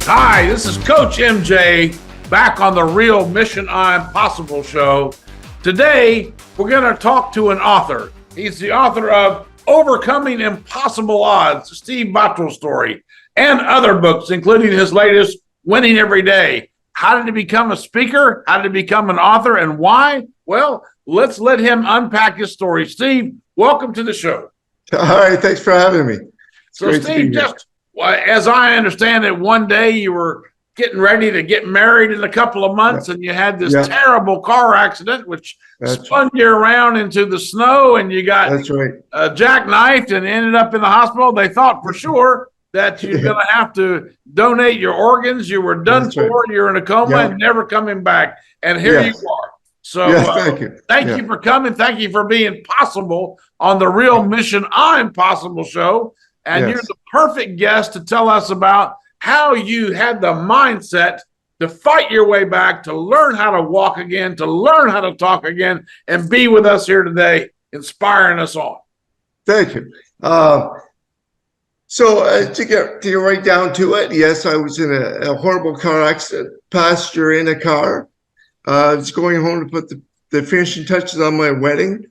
Hi, this is Coach MJ back on the Real Mission Impossible show. Today, we're going to talk to an author. He's the author of Overcoming Impossible Odds, the Steve Bottrill story, and other books, including his latest, Winning Every Day. How did he become a speaker? How did he become an author, and why? Well, let's let him unpack his story. Steve, welcome to the show. All right, thanks for having me. So, Steve, just as I understand it, one day you were getting ready to get married in a couple of months, and you had this terrible car accident, which spun you around into the snow, and you got jackknifed and ended up in the hospital. They thought for sure that you're going to have to donate your organs. You were done for. You're in a coma and never coming back. And here you are. So thank you for coming. Thank you for being possible on the Real Mission Impossible show. And you're the perfect guest to tell us about how you had the mindset to fight your way back, to learn how to walk again, to learn how to talk again, and be with us here today, inspiring us all. Thank you. So to get right down to it, yes, I was in a horrible car accident, passenger in a car. I was going home to put the finishing touches on my wedding.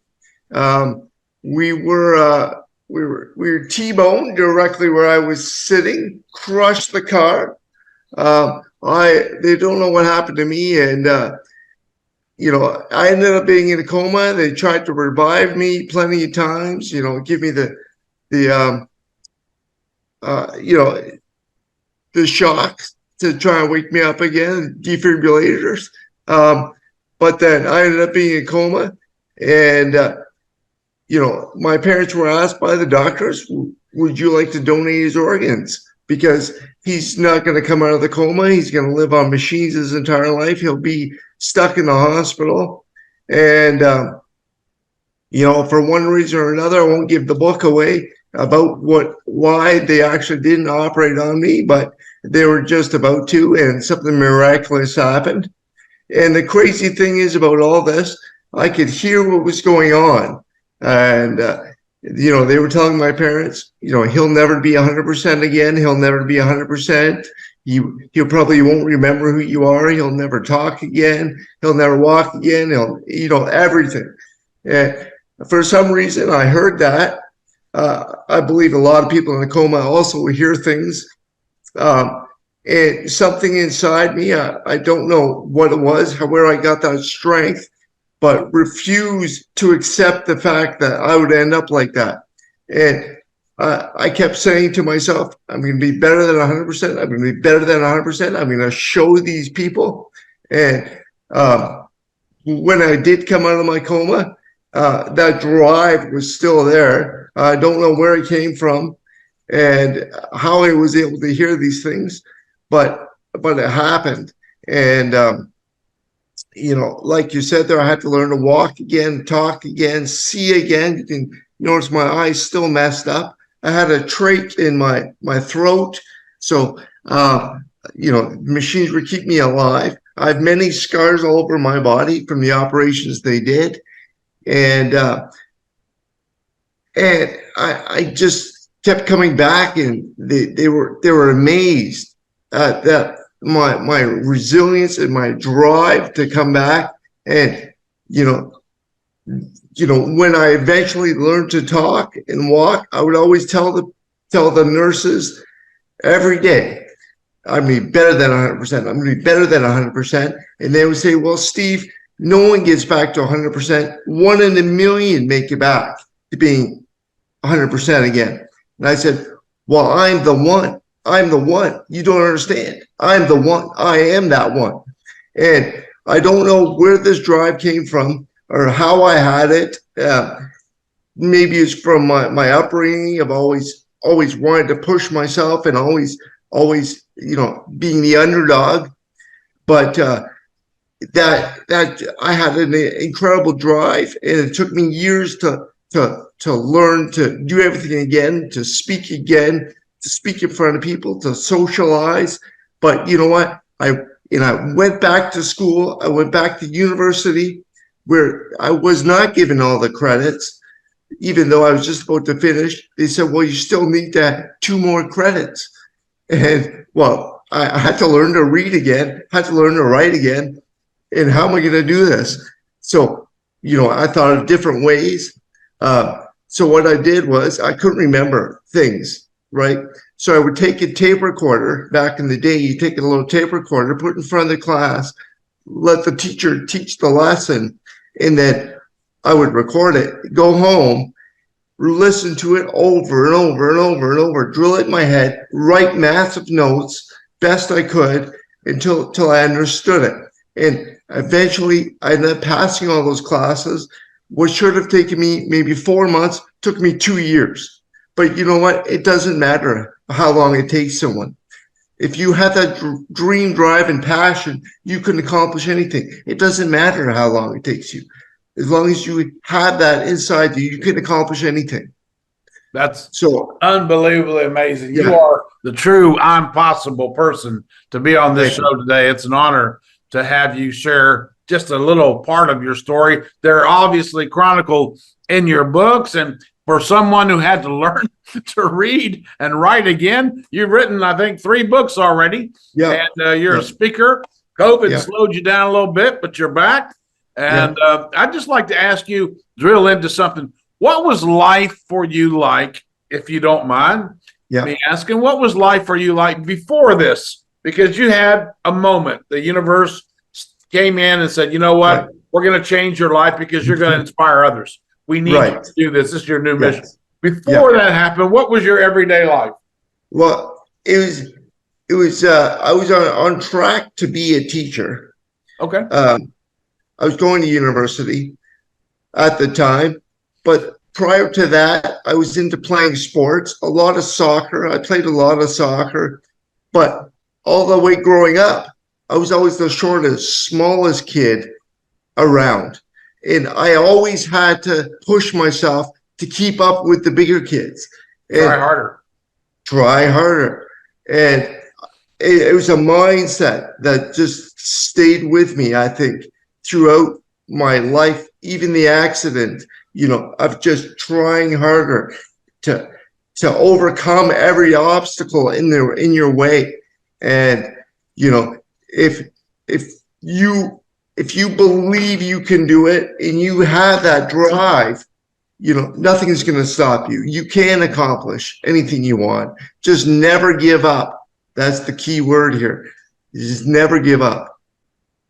We were T-boned directly where I was sitting, crushed the car. They don't know what happened to me, and I ended up being in a coma. They tried to revive me plenty of times, give me the shock to try and wake me up again, defibrillators. But then I ended up being in a coma, and my parents were asked by the doctors, would you like to donate his organs? Because he's not going to come out of the coma. He's going to live on machines his entire life. He'll be stuck in the hospital. And, for one reason or another, I won't give the book away about why they actually didn't operate on me, but they were just about to, and something miraculous happened. And the crazy thing is about all this, I could hear what was going on. And, they were telling my parents, he'll never be 100% again. He'll never be 100%. He'll probably won't remember who you are. He'll never talk again. He'll never walk again. Everything. And for some reason, I heard that. I believe a lot of people in a coma also hear things. And something inside me, I don't know what it was, where I got that strength, but refused to accept the fact that I would end up like that. And I kept saying to myself, I'm going to be better than 100%. I'm going to be better than 100%. I'm going to show these people. And when I did come out of my coma, that drive was still there. I don't know where it came from and how I was able to hear these things, but it happened. And, like you said there, I had to learn to walk again, talk again, see again. You can notice my eyes still messed up. I had a trach in my throat. So, machines would keep me alive. I have many scars all over my body from the operations they did. And I just kept coming back, and they were amazed that my resilience and my drive to come back. And when I eventually learned to talk and walk, I would always tell the nurses every day, I'm going to be better than 100%. I'm going to be better than 100%. And they would say, well, Steve, no one gets back to 100%. 1 in a million make it back to being 100% again. And I said, well, I'm the one. I'm the one. You don't understand. I'm the one. I am that one. And I don't know where this drive came from or how I had it. Maybe it's from my upbringing of always wanted to push myself and always being the underdog. But that I had an incredible drive, and it took me years to learn to do everything again, to speak again, to speak in front of people, to socialize. But you know what? I went back to school. I went back to university where I was not given all the credits, even though I was just about to finish. They said, well, you still need to have 2 more credits. And well, I had to learn to read again, had to learn to write again. And how am I going to do this? So, I thought of different ways. So what I did was I couldn't remember things, right? So I would take a tape recorder. Back in the day, you take a little tape recorder, put it in front of the class, let the teacher teach the lesson, and then I would record it, go home, listen to it over and over and over and over, drill it in my head, write massive notes best I could until I understood it. And eventually I ended up passing all those classes. What should have taken me maybe 4 months took me 2 years. But you know what? It doesn't matter how long it takes someone. If you have that dream, drive, and passion, you can accomplish anything. It doesn't matter how long it takes you. As long as you have that inside you, you can accomplish anything. That's so unbelievably amazing. Yeah. You are the true I'm possible person to be on this show today. It's an honor to have you share just a little part of your story. They're obviously chronicled in your books, and for someone who had to learn to read and write again, you've written, I think, 3 books already. Yeah. And you're a speaker. COVID slowed you down a little bit, but you're back. And I'd just like to ask you, drill into something. What was life for you like, if you don't mind me asking, what was life for you like before this? Because you had a moment. The universe came in and said, you know what? We're going to change your life because you're going to inspire others. We need you to do this. This is your new mission. Before that happened, what was your everyday life? Well, it was I was on track to be a teacher. Okay. I was going to university at the time, but prior to that, I was into playing sports, a lot of soccer. I played a lot of soccer, but all the way growing up, I was always the shortest, smallest kid around. And I always had to push myself to keep up with the bigger kids. Try harder. Try harder. And it was a mindset that just stayed with me, I think, throughout my life, even the accident, of just trying harder to overcome every obstacle in your way. And, if you believe you can do it and you have that drive, nothing is going to stop you. You can accomplish anything you want. Just never give up. That's the key word here. Just never give up.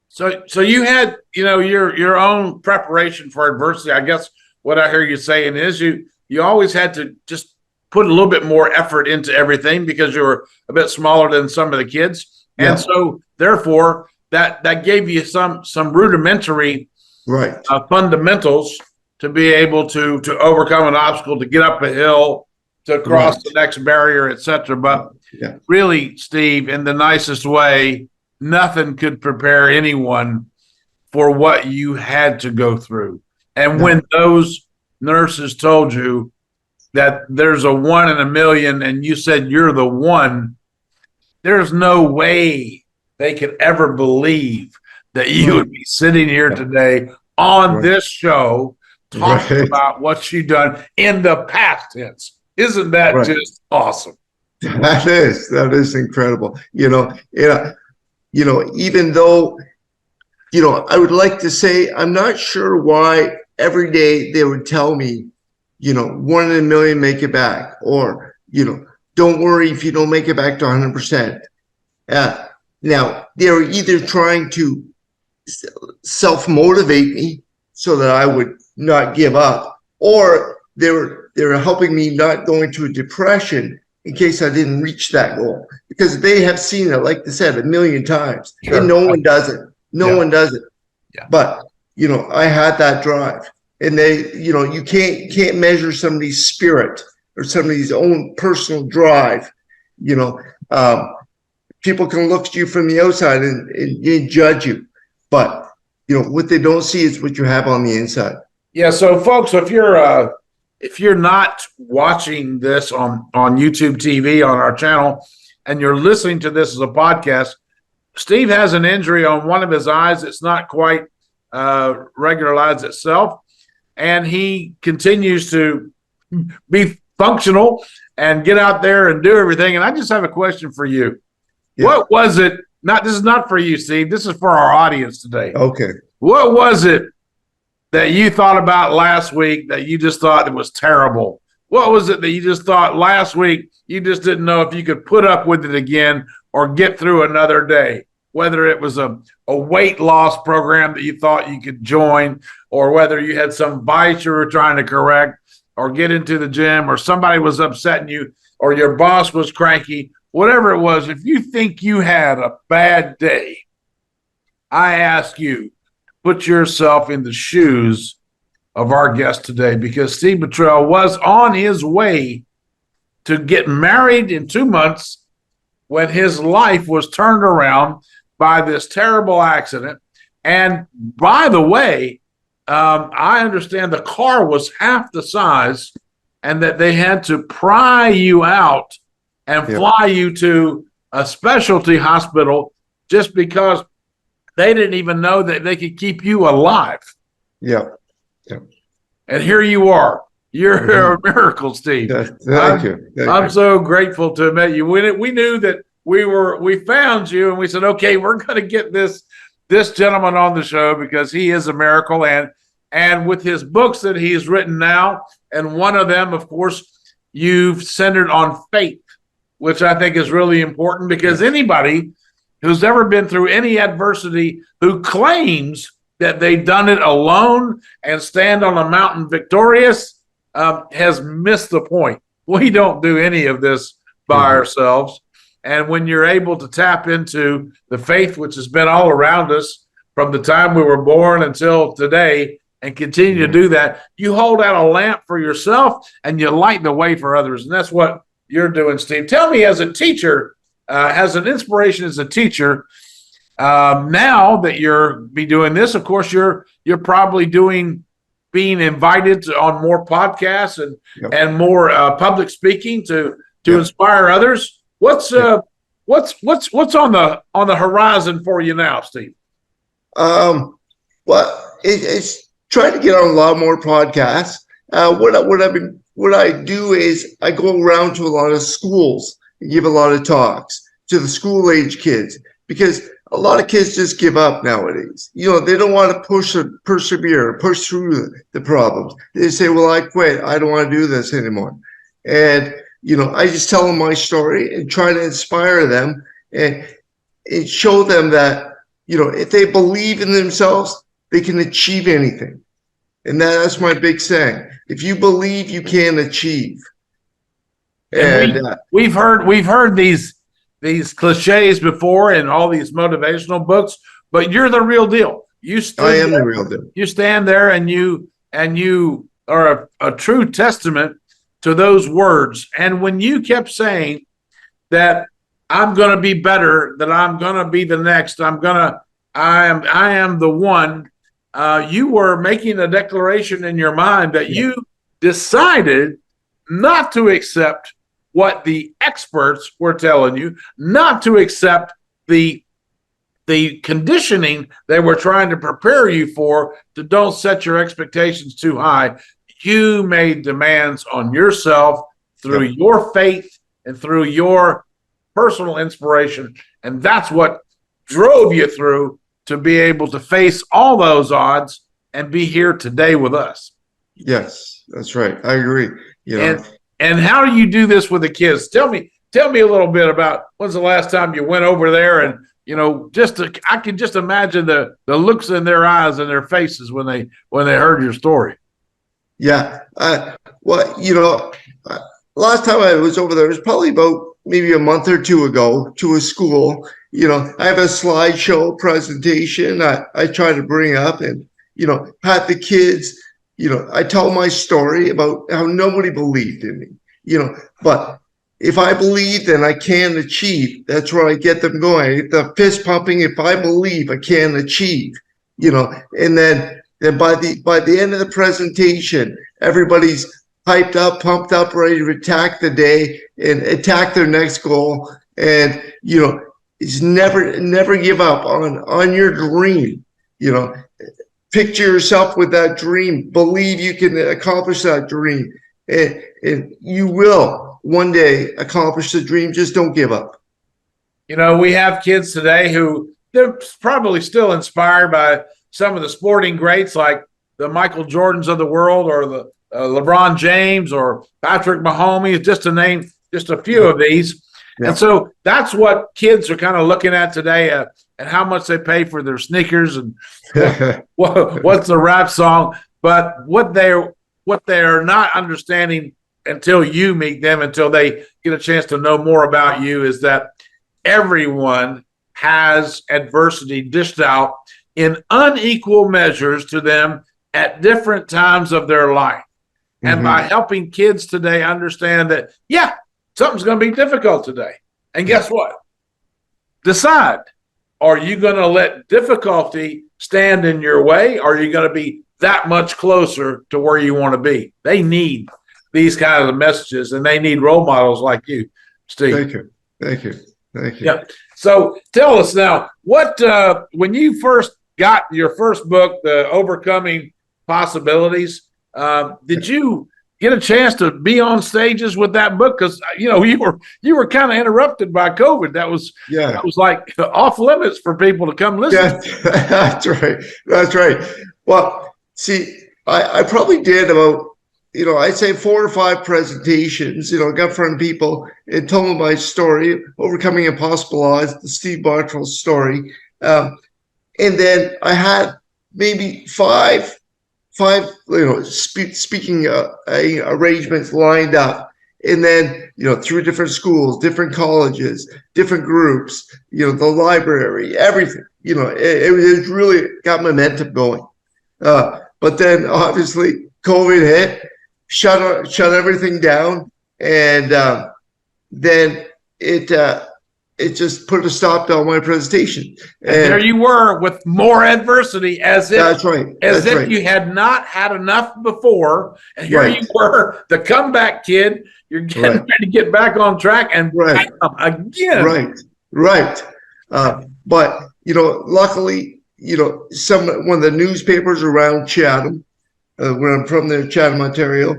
So you had, your own preparation for adversity. I guess what I hear you saying is you always had to just put a little bit more effort into everything because you were a bit smaller than some of the kids. Yeah. And so therefore that gave you some rudimentary fundamentals to be able to overcome an obstacle, to get up a hill, to cross the next barrier, etc. But really, Steve, in the nicest way, nothing could prepare anyone for what you had to go through. And when those nurses told you that there's a 1 in a million and you said you're the one, there's no way they could ever believe that you would be sitting here today on this show talking about what you've done in the past tense. Isn't that just awesome? That is incredible. Even though, I would like to say, I'm not sure why every day they would tell me, 1 in a million, make it back, or, don't worry if you don't make it back to 100%. Now, they were either trying to self-motivate me so that I would not give up, or they were helping me not go into a depression in case I didn't reach that goal, because they have seen it, like they said, 1 million times, and no one does it. No one does it. Yeah. But, I had that drive, and you can't measure somebody's spirit or somebody's own personal drive. People can look at you from the outside and judge you, but what they don't see is what you have on the inside. Yeah. So, folks, if you're not watching this on YouTube TV on our channel, and you're listening to this as a podcast, Steve has an injury on one of his eyes. It's not quite regularized itself, and he continues to be functional and get out there and do everything. And I just have a question for you. Yeah. What was it? This is not for you, Steve. This is for our audience today. Okay. What was it that you thought about last week that you just thought it was terrible? What was it that you just thought last week you just didn't know if you could put up with it again or get through another day? Whether it was a weight loss program that you thought you could join, or whether you had some vice you were trying to correct or get into the gym, or somebody was upsetting you, or your boss was cranky, whatever it was, if you think you had a bad day, I ask you, put yourself in the shoes of our guest today, because Steve Bottrill was on his way to get married in 2 months when his life was turned around by this terrible accident. And by the way, I understand the car was half the size and that they had to pry you out and fly you to a specialty hospital just because they didn't even know that they could keep you alive. Yeah. Yeah. And here you are. You're a miracle, Steve. Thank you. I'm so grateful to have met you. We knew that we found you and we said, okay, we're going to get this gentleman on the show because he is a miracle. And with his books that he's written now, and one of them, of course, you've centered on faith, which I think is really important, because anybody who's ever been through any adversity who claims that they've done it alone and stand on a mountain victorious has missed the point. We don't do any of this by ourselves. And when you're able to tap into the faith, which has been all around us from the time we were born until today, and continue to do that, you hold out a lamp for yourself and you light the way for others. And that's what you're doing, Steve. Tell me, as a teacher, as an inspiration as a teacher, now that you're be doing this, of course, you're probably being invited on more podcasts and more public speaking to inspire others. What's on the horizon for you now, Steve? Well, it's trying to get on a lot more podcasts. What I do is I go around to a lot of schools and give a lot of talks to the school age kids, because a lot of kids just give up nowadays. They don't want to persevere, push through the problems. They say, well, I quit. I don't want to do this anymore. And, I just tell them my story and try to inspire them and show them that, if they believe in themselves, they can achieve anything. And that's my big saying. If you believe, you can achieve. And we've heard these cliches before in all these motivational books, but you're the real deal. I am the real deal. You stand there and you are a true testament to those words. And when you kept saying that I'm going to be better, that I'm going to be the next, I am the one, you were making a declaration in your mind that you decided not to accept what the experts were telling you, not to accept the conditioning they were trying to prepare you for, to don't set your expectations too high. You made demands on yourself through your faith and through your personal inspiration. And that's what drove you through to be able to face all those odds and be here today with us. Yes, that's right. I agree. And how do you do this with the kids? Tell me a little bit about when's the last time you went over there, and I can just imagine the looks in their eyes and their faces when they heard your story. Yeah. Last time I was over there was probably about maybe a month or two ago to a school. I have a slideshow presentation I try to bring up and, have the kids, I tell my story about how nobody believed in me, but if I believe, then I can achieve. That's where I get them going. I get the fist pumping. If I believe, I can achieve, and then by the end of the presentation, everybody's hyped up, pumped up, ready to attack the day and attack their next goal. And, it's never give up on your dream. Picture yourself with that dream. Believe you can accomplish that dream. And you will one day accomplish the dream. Just don't give up. We have kids today who they're probably still inspired by some of the sporting greats like the Michael Jordans of the world, or the LeBron James, or Patrick Mahomes, just to name just a few of these. Yeah. And so that's what kids are kind of looking at today, and how much they pay for their sneakers and what's the rap song. But what they're not understanding until you meet them, until they get a chance to know more about you, is that everyone has adversity dished out in unequal measures to them at different times of their life. And by helping kids today understand that, yeah, something's going to be difficult today. And guess what? Decide, are you going to let difficulty stand in your way? Or are you going to be that much closer to where you want to be? They need these kind of messages, and they need role models like you, Steve. Thank you. Yeah. So tell us now, what when you first got your first book, The Overcoming Possibilities, did you get a chance to be on stages with that book? Because you were kind of interrupted by COVID. That was like off limits for people to come listen. Yeah, that's right. Well, see, I probably did about, I'd say 4 or 5 presentations, got in front of people and told them my story, Overcoming Impossible Odds, the Steve Bottrill story. And then I had maybe five speaking arrangements lined up. And then, through different schools, different colleges, different groups, the library, everything, it really got momentum going. But then obviously COVID hit, shut everything down, and then it just put a stop to all my presentation. And there you were with more adversity, as if that's right. You had not had enough before, and here you were, the comeback kid. You're getting ready to get back on track, and again. Right. But luckily, one of the newspapers around Chatham, where I'm from there, Chatham, Ontario,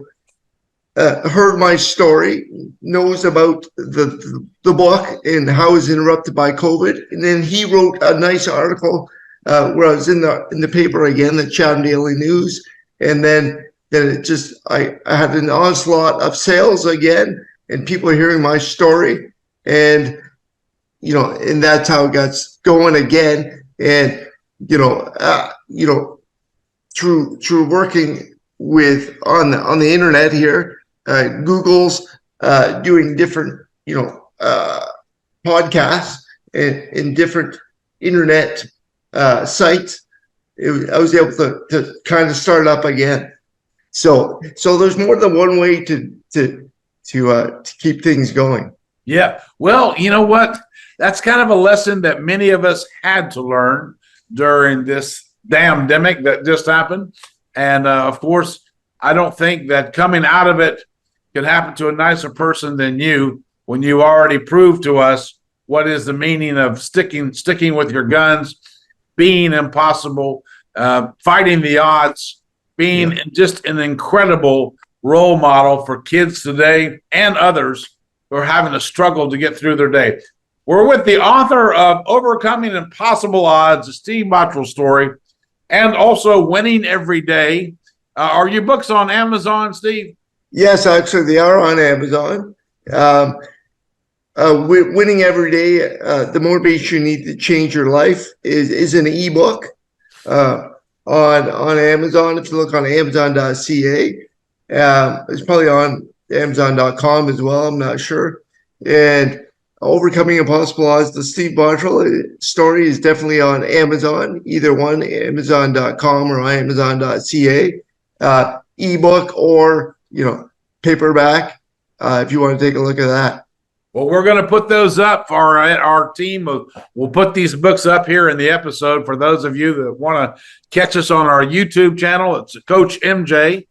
heard my story, knows about the book and how it was interrupted by COVID. And then he wrote a nice article where I was in the paper again, the Chatham Daily News. And then it just, I had an onslaught of sales again, and people hearing my story. And, and that's how it got going again. And, through working with on the internet here, Google's doing different podcasts and different internet sites. I was able to kind of start up again. So there's more than one way to keep things going. Yeah. Well, you know what? That's kind of a lesson that many of us had to learn during this damn-demic that just happened. And of course, I don't think that coming out of it could happen to a nicer person than you, when you already proved to us what is the meaning of sticking with your guns, being impossible, fighting the odds, being just an incredible role model for kids today and others who are having to struggle to get through their day. We're with the author of Overcoming Impossible Odds, the Steve Bottrill story, and also Winning Every Day. Are your books on Amazon, Steve? Yes, actually, they are on Amazon. Winning Every Day, The Motivation You Need to Change Your Life is an ebook on Amazon. If you look on Amazon.ca, it's probably on Amazon.com as well. I'm not sure. And Overcoming Impossible Odds, the Steve Bottrill story, is definitely on Amazon. Either one, Amazon.com or Amazon.ca. Ebook or paperback, if you want to take a look at that. Well, we're going to put those up. Our team will put these books up here in the episode for those of you that want to catch us on our YouTube channel. It's Coach MJ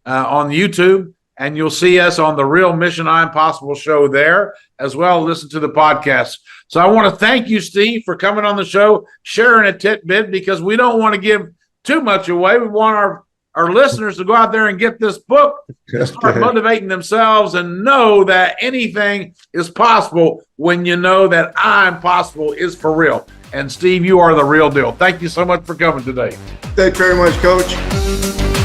on YouTube, and you'll see us on the Real Mission Impossible show there as well. Listen to the podcast. So I want to thank you, Steve, for coming on the show, sharing a tidbit, because we don't want to give too much away. We want our our listeners to go out there and get this book, and start motivating themselves and know that anything is possible when you know that I'm possible is for real. And Steve, you are the real deal. Thank you so much for coming today. Thank you very much, Coach.